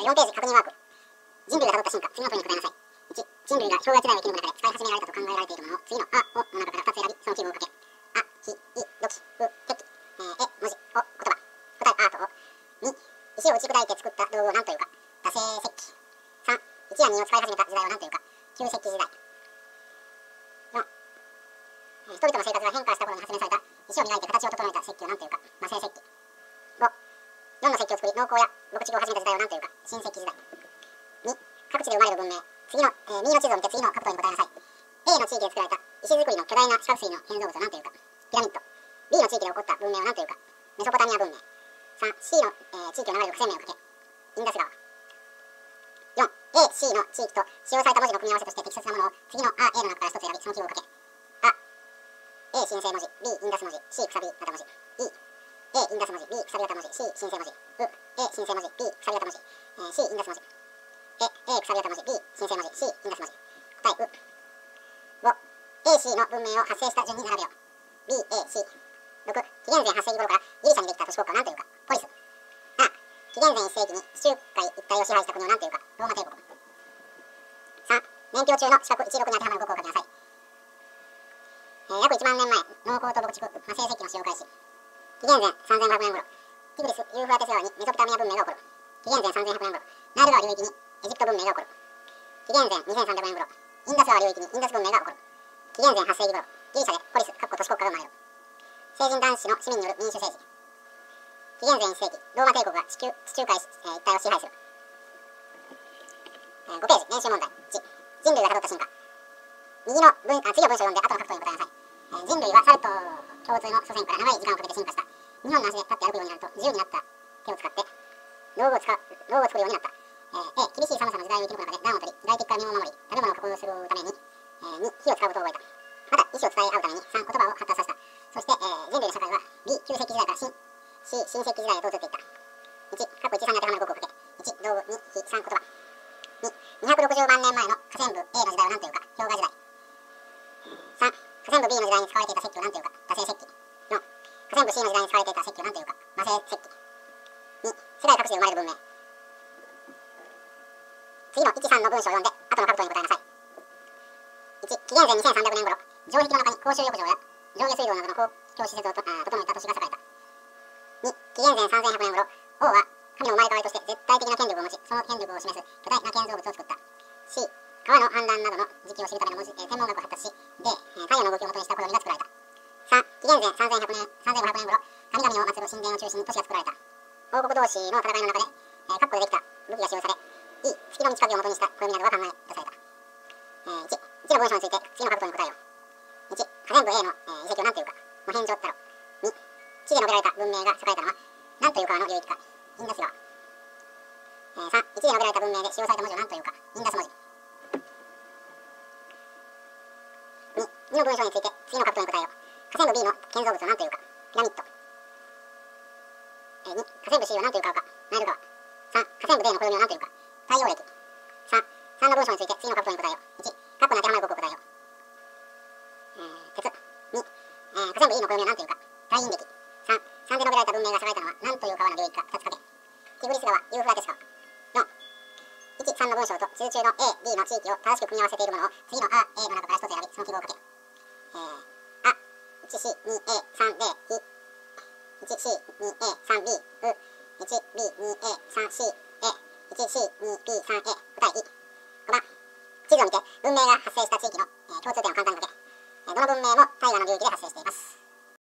4ページ確認ワーク。人類が辿った進化。次の問いに答えなさい。1、人類が氷河時代を生き抜く中で使い始められたと考えられているものの次のあをの中から2つ選び、その記号を書け。あ、ひ、い、どき、う、てき、文字、お、言葉。答え、アートを。2、石を打ち砕いて作った道具を何というか。打製石器。3、1や2を使い始めた時代を何というか。旧石器時代。4、人々の生活が変化した頃に発明された石を磨いて形を整えた石器を何というか。魔製石器。5、4の石器を作り農耕や牧畜を始めた時代を何というか。新石器時代。2、各地で生まれる文明。次の、右の地図を見て次の各問に答えなさい。A の地域で作られた石造りの巨大な四角錐の建造物を何というか。ピラミッド。B の地域で起こった文明を何というか。メソポタミア文明。3、C の、地域を流れる河川名を書け。インダス川。4、A、C の地域と使用された文字の組み合わせとして適切なものを次のA の中から一つ選び、その記号を書け。A、申請文字。B、インダス文字。C、くさび型文字。E、A、インダス文字。B、くさび型文字。C、申請文字。U、A、申請文字。B、くさび型文字。C、インダス文字。A、くさび型文字。B、申請文字。C、インダス文字。答え、5、A、C の文明を発生した順に並べよ。B、A、C。6、紀元前8世紀頃からギリシャにできた都市国家を何というか。ポリス。7、紀元前1世紀に地中海一帯を支配した国を何というか。ローマ帝国。3、年表中の四角16に当てはまる語句を書きなさい。約1万年前、農耕と牧畜、魔製石器の使用開始。紀元前3500年頃、ティグリス・ユーフラテス川にメソポタミア文明が起こる。紀元前3100年頃、ナイル川流域にエジプト文明が起こる。紀元前2300年頃、インダス川流域にインダス文明が起こる。紀元前8世紀頃、ギリシャでポリス、都市国家が生まれる。成人男子の市民による民主政治。紀元前1世紀、ローマ帝国が地中海一帯を支配する。5ページ、練習問題。1、人類が辿った進化。次の文章を読んで後の各問に答えなさい。人類は猿と共通の祖先から長い時間をかけて進化した。2本の足で立って歩くようになると自由になった手を使って道具を作るようになった。A、厳しい寒さの時代を生き抜く中で暖を取り、外敵から身を守り、食べ物を加工するために、2、火を使うことを覚えた。また、意思を伝え合うために3、言葉を発達させた。そして、人類の社会は B、旧石器時代からC、新石器時代へと移っていった。1、過去1、3に当てはまる語句を書け。1、道具、2、火、3、言葉。2、260万年前の河川部 A の時代を何というか。氷河時代。3、河川部 B の時代に使われていた石器を何というか。打製石器。4、河川部 C の時代に使われていた石器を何というか。魔製石器。2、世界各地で生まれる文明。次の1、3の文章を読んで後の各問に答えなさい。1、紀元前2300年頃、城壁の中に公衆浴場や上下水道などの公共施設を整えた都市が栄えた。2、紀元前3100年頃、王は神の生まれ変わりとして絶対的な権力を持ち、その権力を示す巨大な建造物を作った。C、川の氾濫などの時期を知るための専門学を発達し、D、太陽の動きを元にした暦が作られた。3、紀元前3500年頃、神々を祀る神殿を中心に都市が作られた。王国同士の戦いの中で、各個でできた武器が使用され、E、月の満ち欠けを元にした暦などが考え出された。1の文章について次の各問に答えよう。1、河川部 A の遺跡を何というか。モヘンジョタロ。2、地で述べられた文明が栄えたのは何という川の領域か。インダス川。3、1で述べられた文明で使用された文字を何というか。インダス文字。2の文章について次の各問に答えよう。河川部 B の建造物を何というか。ピラミッド。2、河川部 C は何という川か。ナイル川。3、河川部 D の暦を何というか。太陽暦。3の文章について次の各問に答えよう。1、括弧に当てはまる語句を答えよう。鉄。2、河川部 E の暦は何というか。太陰暦。3、3で述べられた文明が栄えたのは何という川の領域か。2つ書け。ティグリス川、ユーフラテス川。4、1、3の文章と地図中の A、B の地域を正しく組み合わせているものを次の A の中から一つ選び、その記号を書け。1、C、2、A、3、D、1、C、2、A、3、B、U、1、B、2、A、3、C、A、1、C、2、B、3、A、答え E。5番、地図を見て文明が発生した地域の共通点を簡単に書け。どの文明も大河の流域で発生しています。